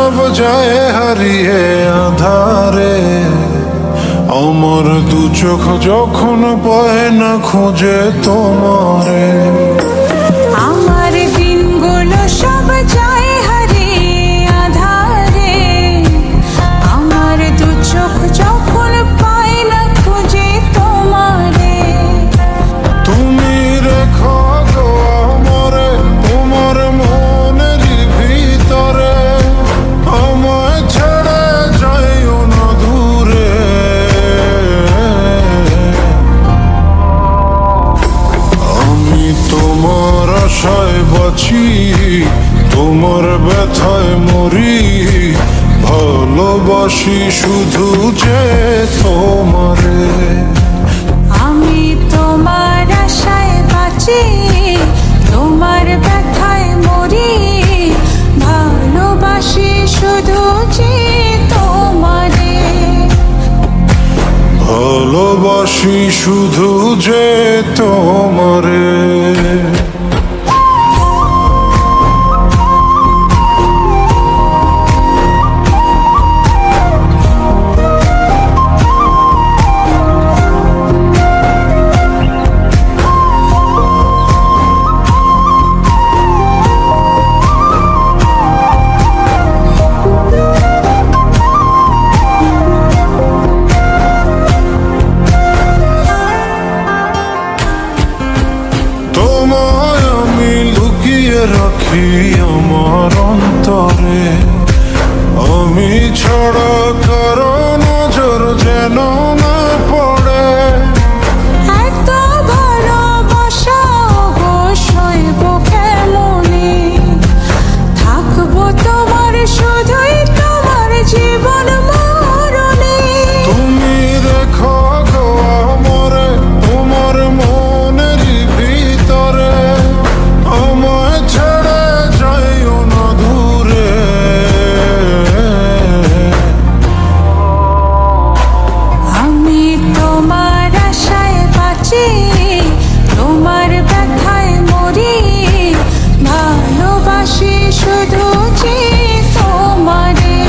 সব যায় হারিয়ে আধারে, আমার দু চোখ যখন পায় না খুঁজে তোমারে। আমার দিনগুলো সব যায় হারিয়ে আধারে, আমার দু চোখ যখন পায় না খুঁজে তোমারে। তুমি রেখো গো আমরে তোমার মনের ভিতরে, আমায় ছেড়ে যাইও না দূরে। আমি তোমার আশায় বাঁচি, তোমার ব্যথায় মরি, ভালোবাসি শুধু যে তোমারে। আমি তোমার আশায় বাঁচি, তোমার ব্যথায় মরি, ভালোবাসি শুধু যে তোমারে। ভালোবাসি শুধু যে তোমারে। তোমায় আমি লুকিয়ে রাখি আমার অন্তরে, আমি ছাড়া কারো নজর যেন না পড়ে। এত ভালোবাসা অবশ্যই বুকে মনে, থাকবো তোমার শুধুই তোমার জীবন মরণে। তুমি রেখো গো আমরে তোমার মনের ভিতরে, আমায় ছেড়ে যাইও না দূরে। আমি তোমার আশায় বাঁচি, তোমার ব্যথায় মরি, ভালোবাসি শুধু যে তোমারে।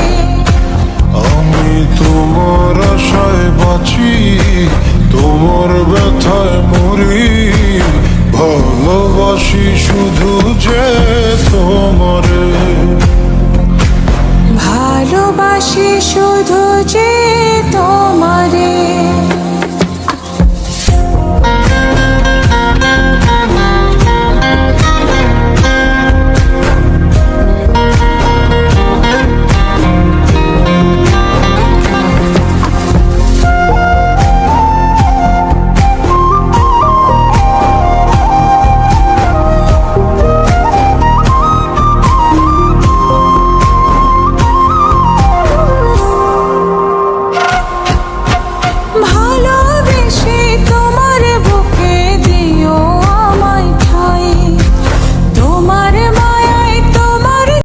আমি তোমার আশায় বাঁচি, তোমার ব্যথায় মরি, ভালোবাসি শুধু যে তোমারে। ভালোবাসি শুধু যে তোমারে। ভালো